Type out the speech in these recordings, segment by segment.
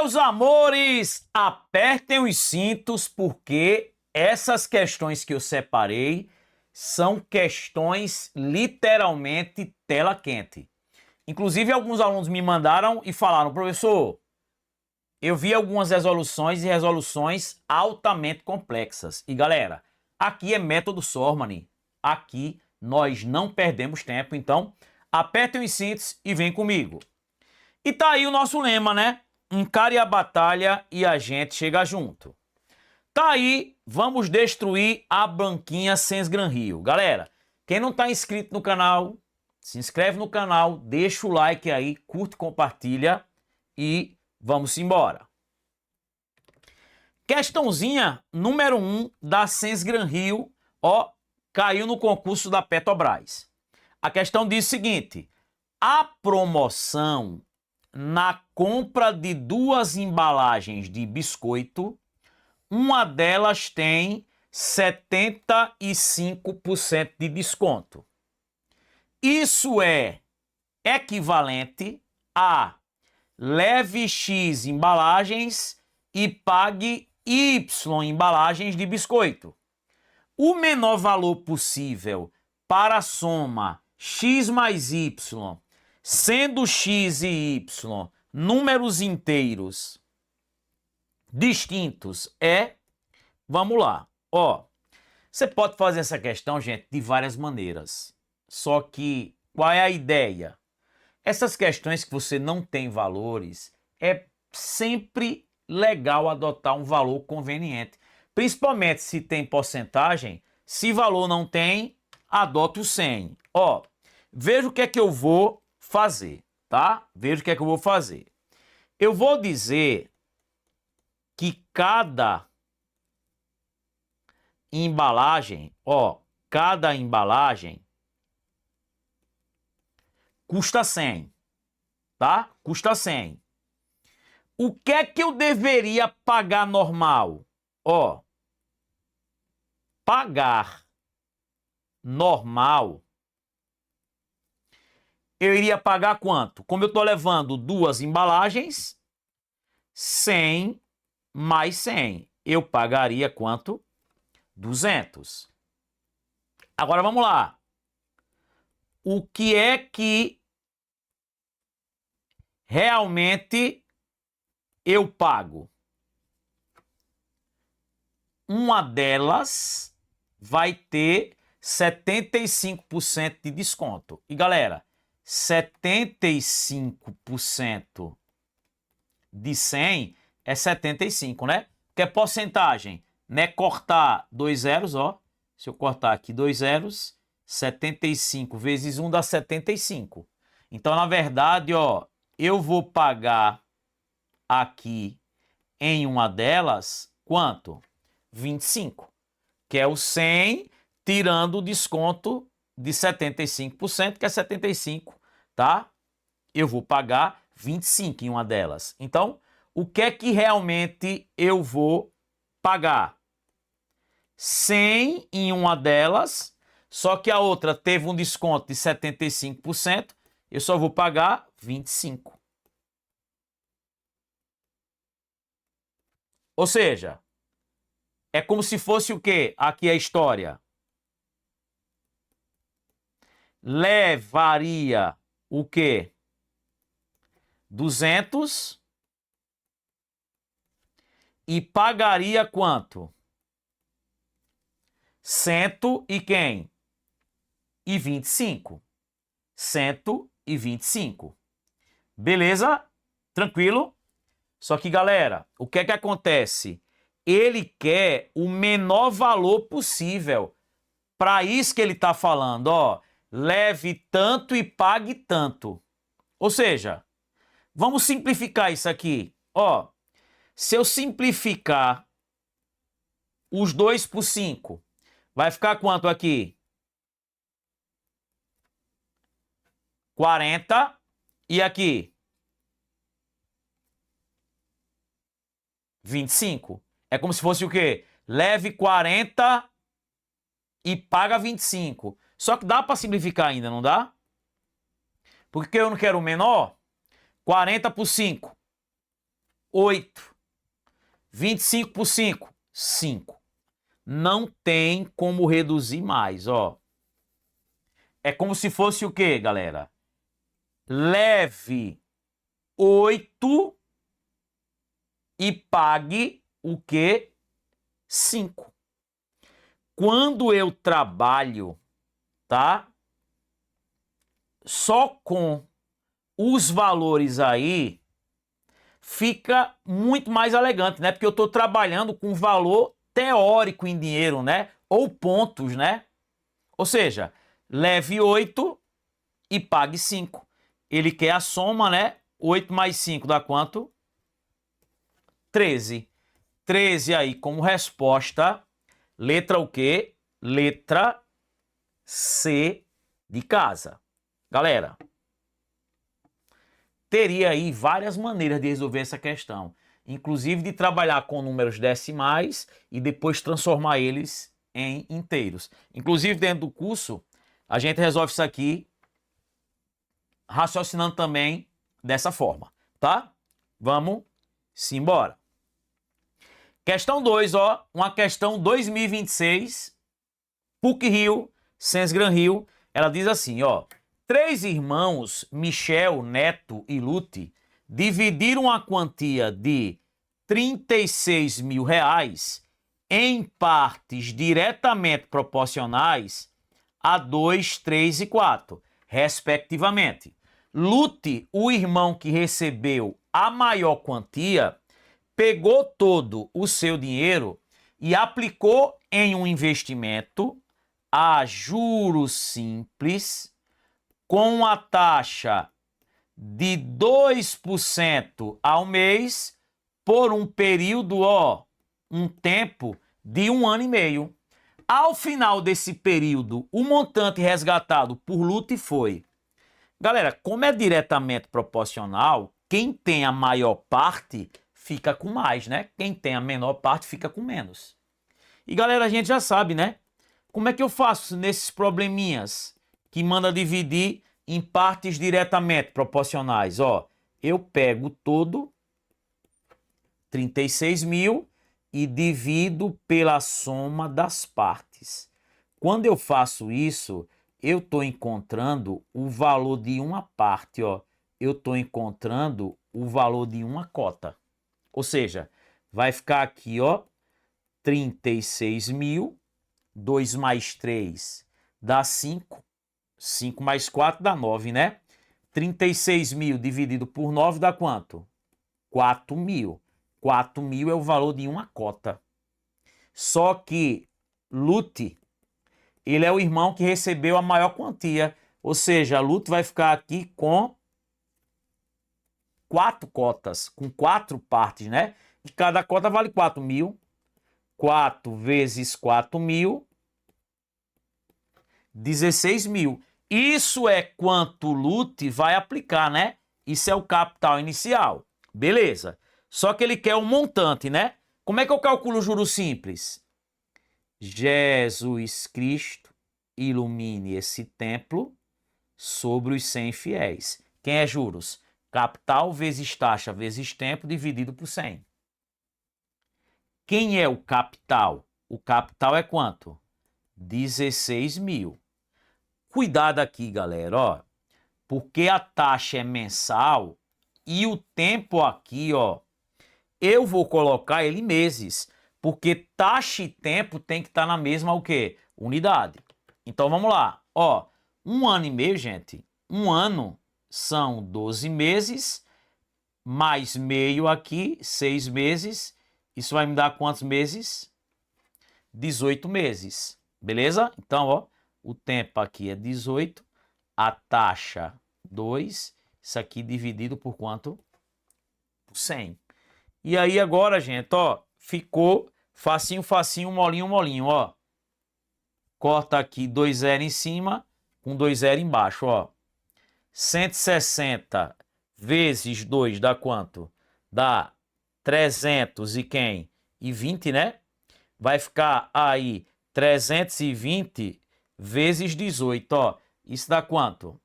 Meus amores, apertem os cintos porque essas questões que eu separei são questões literalmente tela quente. Inclusive, alguns alunos me mandaram e falaram: professor, eu vi algumas resoluções e resoluções altamente complexas. E galera, aqui é método Sormani. Aqui nós não perdemos tempo, então apertem os cintos e vem comigo. E tá aí o nosso lema, né? Encare a batalha e a gente chega junto. Tá aí, vamos destruir a banquinha Sens Gran Rio. Galera, quem não tá inscrito no canal, se inscreve no canal, deixa o like aí, curte, compartilha e vamos embora. Questãozinha número 1 da Sens Gran Rio, ó, caiu no concurso da Petrobras. A questão diz o seguinte: a promoção na compra de 2 embalagens de biscoito, uma delas tem 75% de desconto. Isso é equivalente a leve X embalagens e pague Y embalagens de biscoito. O menor valor possível para a soma X mais Y, sendo X e Y números inteiros distintos, vamos lá, ó, você pode fazer essa questão, gente, de várias maneiras. Só que, qual é a ideia? Essas questões que você não tem valores, é sempre legal adotar um valor conveniente. Principalmente se tem porcentagem, se valor não tem, adota o 100. Ó, veja o que é que eu vou fazer, tá? Veja o que é que eu vou fazer. Eu vou dizer que cada embalagem, ó, cada embalagem custa 100, tá? Custa 100. O que é que eu deveria pagar normal? Ó, pagar normal, eu iria pagar quanto? Como eu estou levando 2 embalagens, 100 mais 100. Eu pagaria quanto? 200. Agora vamos lá. O que é que realmente eu pago? Uma delas vai ter 75% de desconto. E galera, 75% de 100 é 75, né? Que é porcentagem, né? Cortar 2 zeros, ó. Se eu cortar aqui 2 zeros, 75 vezes 1 dá 75. Então, na verdade, ó, eu vou pagar aqui em uma delas, quanto? 25, que é o 100 tirando o desconto de 75%, que é 75, tá? Eu vou pagar 25 em uma delas. Então, o que é que realmente eu vou pagar? 100 em uma delas, só que a outra teve um desconto de 75%, eu só vou pagar 25. Ou seja, é como se fosse o quê? Aqui a história. Levaria o quê? 200 e pagaria quanto? 100 e quem? E 25. 125. Beleza? Tranquilo? Só que, galera, o que é que acontece? Ele quer o menor valor possível. Para isso que ele está falando, ó, leve tanto e pague tanto. Ou seja, vamos simplificar isso aqui. Ó, se eu simplificar os 2 por 5, vai ficar quanto aqui? 40 e aqui? 25. É como se fosse o quê? Leve 40 e paga 25. Só que dá para simplificar ainda, não dá? Porque eu não quero o menor. 40 por 5. 8. 25 por 5, 5. Não tem como reduzir mais, ó. É como se fosse o quê, galera? Leve 8 e pague o quê? 5. Quando eu trabalho, tá? Só com os valores aí, fica muito mais elegante, né? Porque eu estou trabalhando com valor teórico em dinheiro, né? Ou pontos, né? Ou seja, leve 8 e pague 5. Ele quer a soma, né? 8 mais 5 dá quanto? 13. 13 aí como resposta. Letra o quê? Letra C de casa. Galera, teria aí várias maneiras de resolver essa questão, inclusive de trabalhar com números decimais e depois transformar eles em inteiros. Inclusive dentro do curso, a gente resolve isso aqui raciocinando também dessa forma, tá? Vamos embora. Questão 2, ó, uma questão 2026, PUC-Rio, Sens Gran Rio, ela diz assim, ó: 3 irmãos, Michel, Neto e Lute, dividiram a quantia de 36 mil reais em partes diretamente proporcionais a 2, 3 e 4, respectivamente. Lute, o irmão que recebeu a maior quantia, pegou todo o seu dinheiro e aplicou em um investimento a juros simples com a taxa de 2% ao mês por um período, ó, um tempo de 1 ano e meio. Ao final desse período, o montante resgatado por Lute foi... Galera, como é diretamente proporcional, quem tem a maior parte fica com mais, né? Quem tem a menor parte fica com menos. E galera, a gente já sabe, né? Como é que eu faço nesses probleminhas que manda dividir em partes diretamente proporcionais? Ó, eu pego todo, 36 mil, e divido pela soma das partes. Quando eu faço isso, eu estou encontrando o valor de uma parte, ó. Eu estou encontrando o valor de uma cota. Ou seja, vai ficar aqui, ó, 36 mil, 2 mais 3 dá 5, 5 mais 4 dá 9, né? 36 mil dividido por 9 dá quanto? 4 mil. 4 mil é o valor de uma cota. Só que Lute, ele é o irmão que recebeu a maior quantia. Ou seja, Lute vai ficar aqui com 4 cotas, com 4 partes, né? E cada cota vale 4 mil. 4 vezes 4 mil, 16 mil. Isso é quanto Lute vai aplicar, né? Isso é o capital inicial. Beleza. Só que ele quer um montante, né? Como é que eu calculo o juros simples? Jesus Cristo ilumine esse templo sobre os 100 fiéis. Quem é juros? Capital vezes taxa vezes tempo dividido por 100. Quem é o capital? O capital é quanto? 16 mil. Cuidado aqui, galera, ó, porque a taxa é mensal e o tempo aqui, ó, eu vou colocar ele em meses, porque taxa e tempo tem que estar na mesma o quê? Unidade. Então vamos lá, ó, 1 ano e meio, gente, 1 ano são 12 meses, mais meio aqui, 6 meses, isso vai me dar quantos meses? 18 meses, beleza? Então, ó, o tempo aqui é 18, a taxa 2, isso aqui dividido por quanto? Por 100. E aí agora, gente, ó, ficou facinho, facinho, molinho, molinho, ó. Corta aqui 2 zero em cima, com 2 zero embaixo, ó. 160 vezes 2 dá quanto? Dá 300 e quem? E 20, né? Vai ficar aí 320 vezes 18, ó. Isso dá quanto?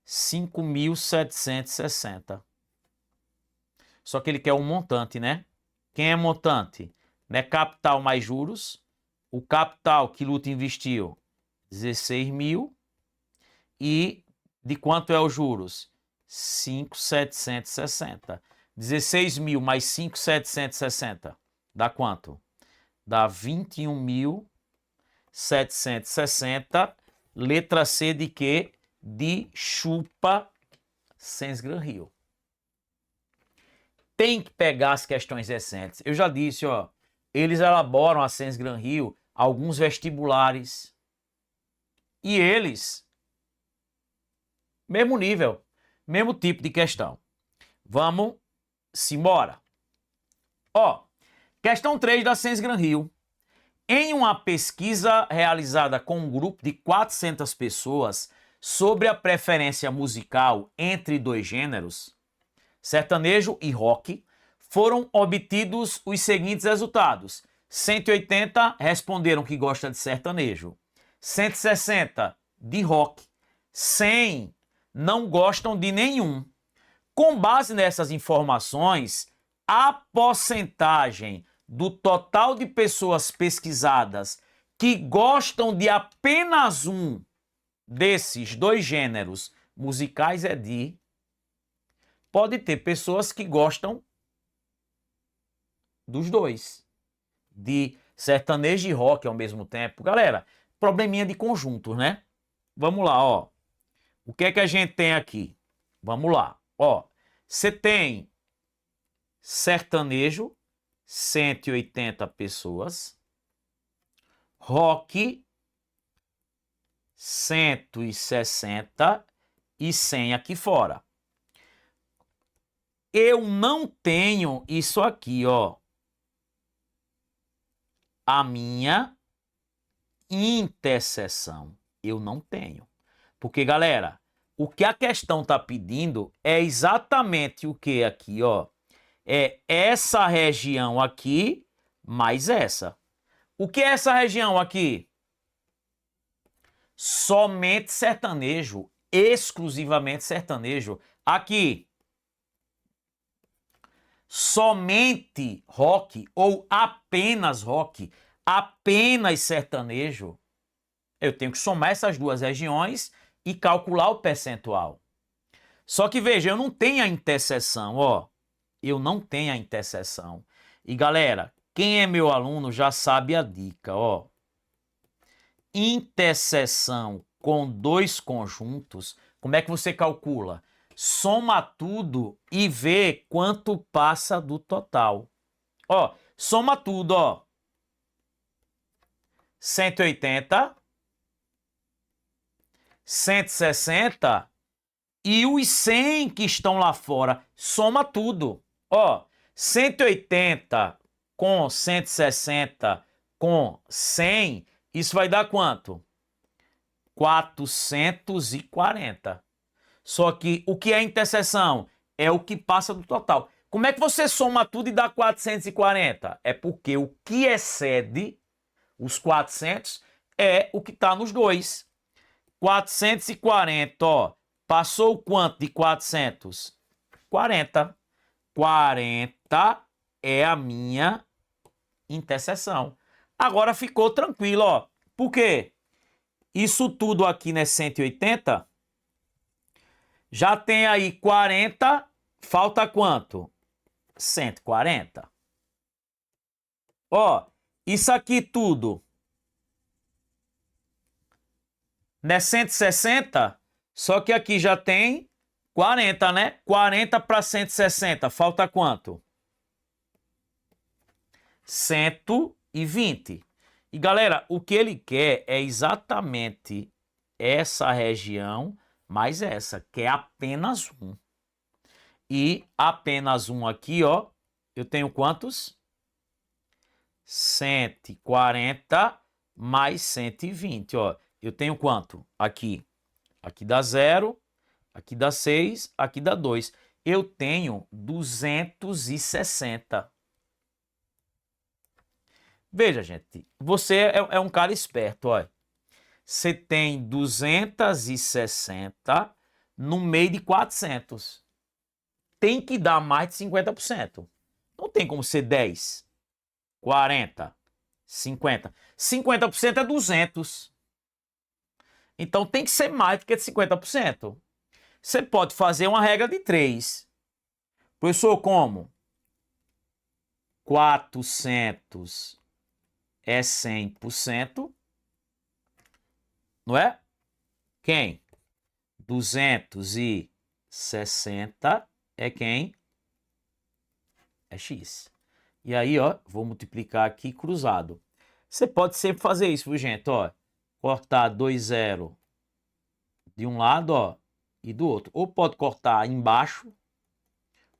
5.760. Só que ele quer um montante, né? Quem é montante? Né? Capital mais juros. O capital que Luta investiu, 16 mil. E de quanto é os juros? 5.760. 16 mil mais 5.760 dá quanto? Dá 21.760. Letra C de quê? De Chupa Sensgran Rio. Tem que pegar as questões recentes. Eu já disse, ó, eles elaboram a Sensgran Rio alguns vestibulares. E eles, mesmo nível, mesmo tipo de questão. Vamos embora. Ó, questão 3 da Sensgran Rio. Em uma pesquisa realizada com um grupo de 400 pessoas sobre a preferência musical entre dois gêneros, sertanejo e rock, foram obtidos os seguintes resultados. 180 responderam que gostam de sertanejo, 160 de rock, 100 não gostam de nenhum. Com base nessas informações, a porcentagem do total de pessoas pesquisadas que gostam de apenas um desses dois gêneros musicais é de... Pode ter pessoas que gostam dos dois, de sertanejo e rock ao mesmo tempo. Galera, probleminha de conjuntos, né? Vamos lá, ó. O que é que a gente tem aqui? Vamos lá, ó. Você tem sertanejo, 180 pessoas. Rock, 160 e 100 aqui fora. Eu não tenho isso aqui, ó. A minha interseção. Eu não tenho. Porque, galera, o que a questão está pedindo é exatamente o que aqui, ó. É essa região aqui mais essa. O que é essa região aqui? Somente sertanejo, exclusivamente sertanejo. Aqui, somente rock ou apenas rock, apenas sertanejo. Eu tenho que somar essas duas regiões e calcular o percentual. Só que veja, eu não tenho a interseção, ó. Eu não tenho a interseção. E galera, quem é meu aluno já sabe a dica, ó. Interseção com dois conjuntos, como é que você calcula? Soma tudo e vê quanto passa do total. Ó, soma tudo, ó. 180, 160 e os 100 que estão lá fora. Soma tudo. Ó, 180 com 160 com 100, isso vai dar quanto? 440. Só que o que é interseção? É o que passa do total. Como é que você soma tudo e dá 440? É porque o que excede os 400 é o que está nos dois. 440, ó. Passou quanto de 400? 40. 40 é a minha interseção. Agora ficou tranquilo, ó. Por quê? Isso tudo aqui, né, 180. Já tem aí 40, falta quanto? 140. Ó, isso aqui tudo, né, 160, só que aqui já tem 40, né? 40 para 160, falta quanto? 120. E galera, o que ele quer é exatamente essa região mais essa, que é apenas um. E apenas um aqui, ó, eu tenho quantos? 140 mais 120, ó. Eu tenho quanto? Aqui. Aqui dá 0, aqui dá 6, aqui dá 2. Eu tenho 260. Veja, gente, você é um cara esperto, olha. Você tem 260 no meio de 400. tem que dar mais de 50%. Não tem como ser 10, 40, 50. 50% é 200. Então tem que ser mais do que 50%. Você pode fazer uma regra de 3. Professor, como? 400 é 100%, não é? Quem? 260 é quem? É x. E aí, ó, vou multiplicar aqui cruzado. Você pode sempre fazer isso, viu, gente? Ó, cortar 2 0 de um lado, ó, e do outro. Ou pode cortar embaixo,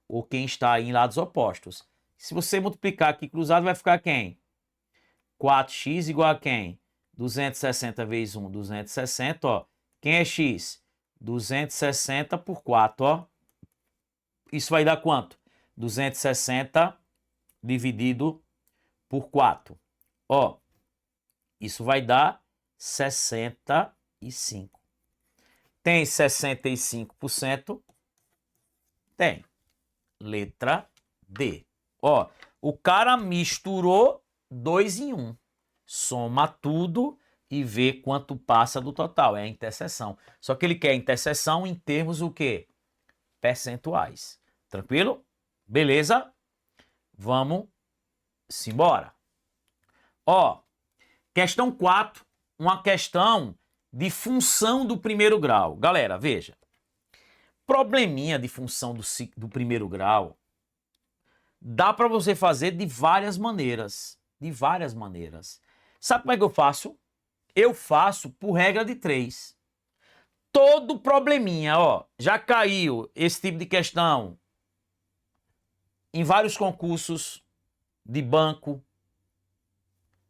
ou quem está aí em lados opostos. Se você multiplicar aqui cruzado, vai ficar quem? 4x igual a quem? 260 vezes 1, 260, ó. Quem é x? 260 por 4, ó. Isso vai dar quanto? 260 dividido por 4. Ó, isso vai dar 65. Tem 65%? Tem. Letra D. Ó, o cara misturou 2 em 1. Soma tudo e vê quanto passa do total. É a interseção. Só que ele quer a interseção em termos o quê? Percentuais. Tranquilo? Beleza? Vamos embora. Ó, questão 4, uma questão de função do primeiro grau. Galera, veja. Probleminha de função do primeiro grau dá para você fazer de várias maneiras. De várias maneiras. Sabe como é que eu faço? Eu faço por regra de 3. Todo probleminha, ó, já caiu esse tipo de questão em vários concursos de banco,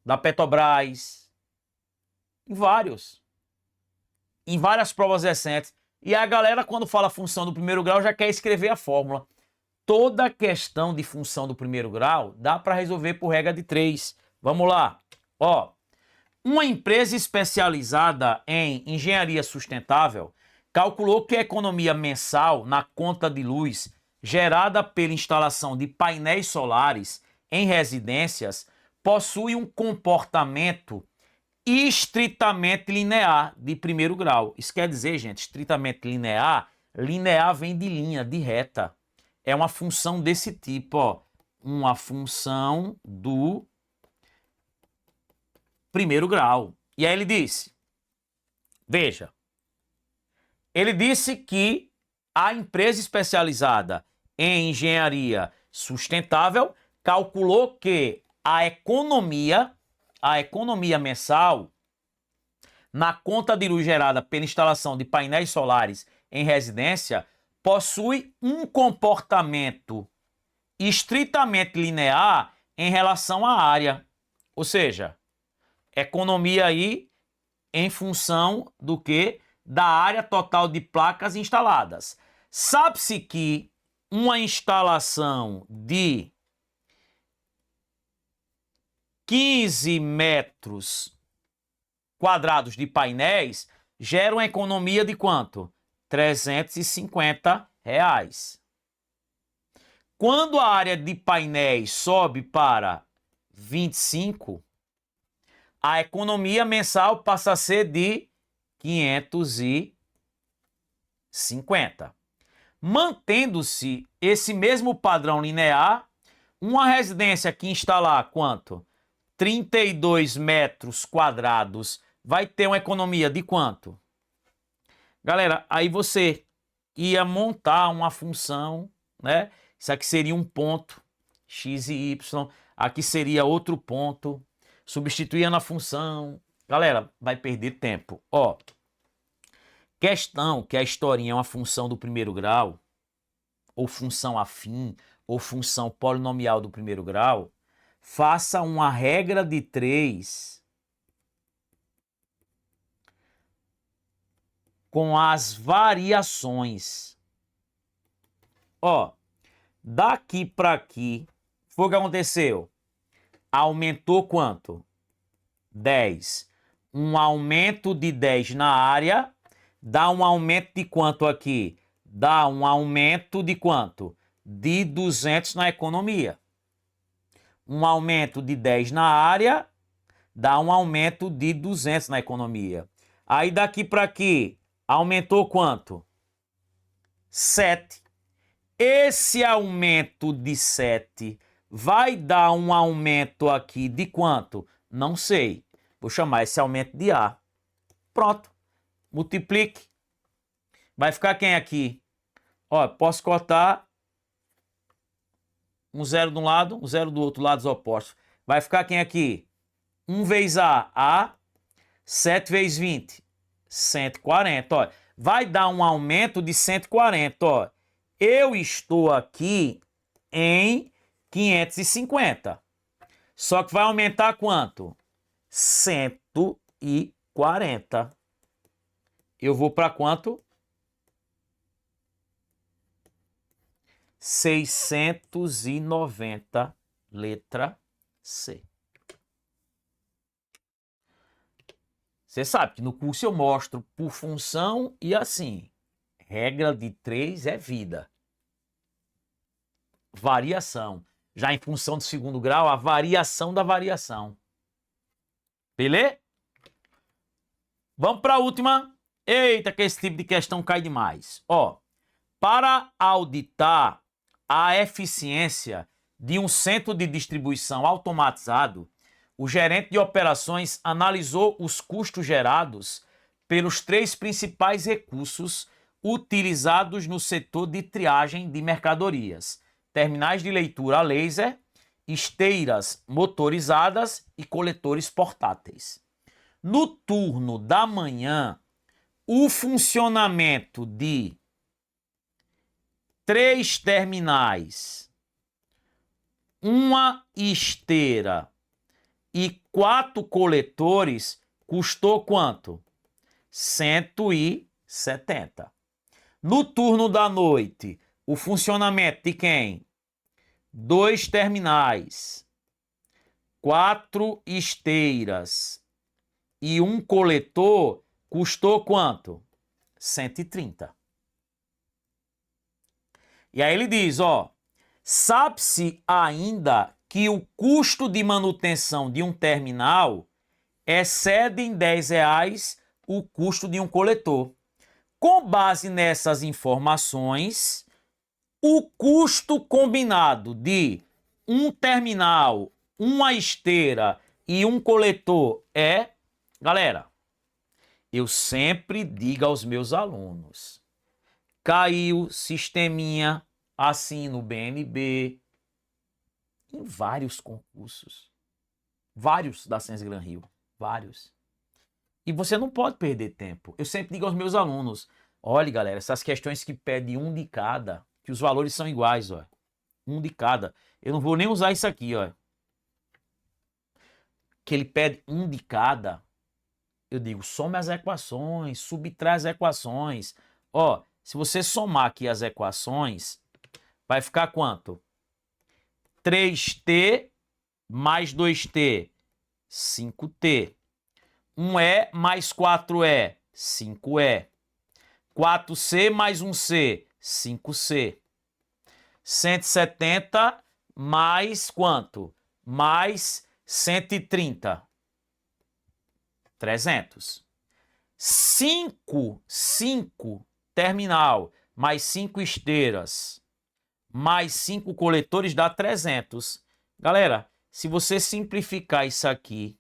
da Petrobras, em várias provas recentes. E a galera, quando fala função do primeiro grau, já quer escrever a fórmula. Toda questão de função do primeiro grau dá para resolver por regra de 3. Vamos lá. Ó, uma empresa especializada em engenharia sustentável calculou que a economia mensal na conta de luz gerada pela instalação de painéis solares em residências possui um comportamento estritamente linear de primeiro grau. Isso quer dizer, gente, estritamente linear, linear vem de linha, de reta. É uma função desse tipo, ó, uma função do primeiro grau. E aí ele disse, veja, ele disse que a empresa especializada em engenharia sustentável calculou que a economia mensal na conta de luz gerada pela instalação de painéis solares em residência possui um comportamento estritamente linear em relação à área. Ou seja, economia aí em função do que? Da área total de placas instaladas. Sabe-se que uma instalação de 15 metros quadrados de painéis gera uma economia de quanto? R$350. Quando a área de painéis sobe para 25, a economia mensal passa a ser de 550. Mantendo-se esse mesmo padrão linear, uma residência que instalar quanto? 32 metros quadrados vai ter uma economia de quanto? Galera, aí você ia montar uma função, né? Isso aqui seria um ponto, x e y. Aqui seria outro ponto. Substituía na função. Galera, vai perder tempo. Ó, questão que a historinha é uma função do primeiro grau, ou função afim, ou função polinomial do primeiro grau, faça uma regra de 3 com as variações. Ó, daqui para aqui, foi o que aconteceu? Aumentou quanto? 10. Um aumento de 10 na área dá um aumento de quanto aqui? Dá um aumento de quanto? de 200 na economia. Um aumento de 10 na área dá um aumento de 200 na economia. Aí daqui para aqui, aumentou quanto? 7. Esse aumento de 7 vai dar um aumento aqui de quanto? Não sei. Vou chamar esse aumento de A. Pronto. Multiplique. Vai ficar quem aqui? Ó, posso cortar um zero de um lado, um zero do outro lado, os opostos. Vai ficar quem aqui? 1 vezes A. 7 vezes 20. 140, ó. Vai dar um aumento de 140, ó. Eu estou aqui em 550. Só que vai aumentar quanto? 140. Eu vou para quanto? 690, letra C. Você sabe que no curso eu mostro por função e assim. Regra de 3 é vida. Variação. Já em função do segundo grau, a variação da variação. Beleza? Vamos para a última. Eita, que esse tipo de questão cai demais. Ó, para auditar a eficiência de um centro de distribuição automatizado, o gerente de operações analisou os custos gerados pelos 3 principais recursos utilizados no setor de triagem de mercadorias: terminais de leitura a laser, esteiras motorizadas e coletores portáteis. No turno da manhã, o funcionamento de 3 terminais, uma esteira e 4 coletores custou quanto? 170. No turno da noite, o funcionamento de quem? 2 terminais, 4 esteiras e um coletor custou quanto? 130. E aí ele diz, ó, sabe-se ainda que o custo de manutenção de um terminal excede em R$10 o custo de um coletor. Com base nessas informações, o custo combinado de um terminal, uma esteira e um coletor é... Galera, eu sempre digo aos meus alunos, caiu sisteminha assim no BNB, em vários concursos, vários da Ciência Gran Rio, vários. E você não pode perder tempo. Eu sempre digo aos meus alunos, olha galera, essas questões que pedem um de cada, que os valores são iguais, ó, um de cada. Eu não vou nem usar isso aqui, ó, que ele pede um de cada. Eu digo, some as equações, subtrai as equações. Ó, se você somar aqui as equações, vai ficar quanto? 3t mais 2t, 5t. 1e mais 4e, 5e. 4c mais 1c, 5c. 170 mais quanto? Mais 130. 300. 5 terminal mais 5 esteiras mais 5 coletores dá 300. Galera, se você simplificar isso aqui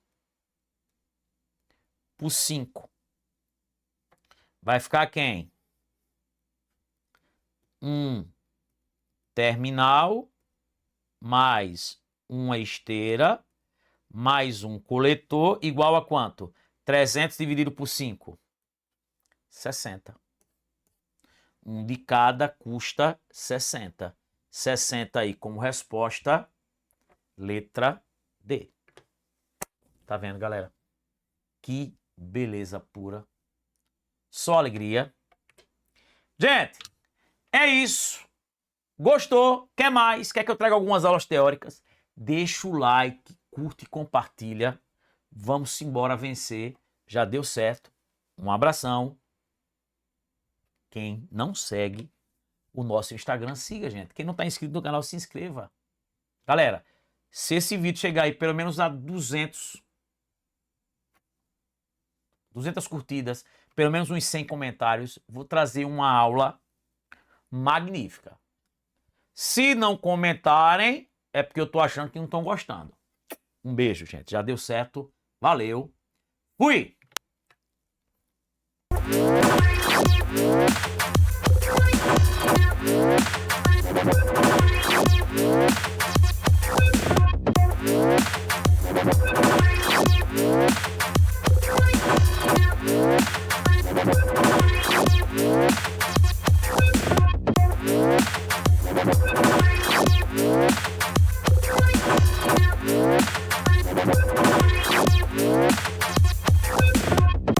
por 5, vai ficar quem? Um terminal mais uma esteira mais um coletor igual a quanto? 300 dividido por 5. 60. Um de cada custa 60. 60 aí como resposta, letra D. Tá vendo, galera? Que beleza pura. Só alegria. Gente, é isso. Gostou? Quer mais? Quer que eu traga algumas aulas teóricas? Deixa o like, curte e compartilha. Vamos embora vencer. Já deu certo. Um abração. Quem não segue, o nosso Instagram, siga, gente. Quem não está inscrito no canal, se inscreva. Galera, se esse vídeo chegar aí pelo menos a 200 curtidas, pelo menos uns 100 comentários, vou trazer uma aula magnífica. Se não comentarem, é porque eu tô achando que não estão gostando. Um beijo, gente. Já deu certo. Valeu. Fui!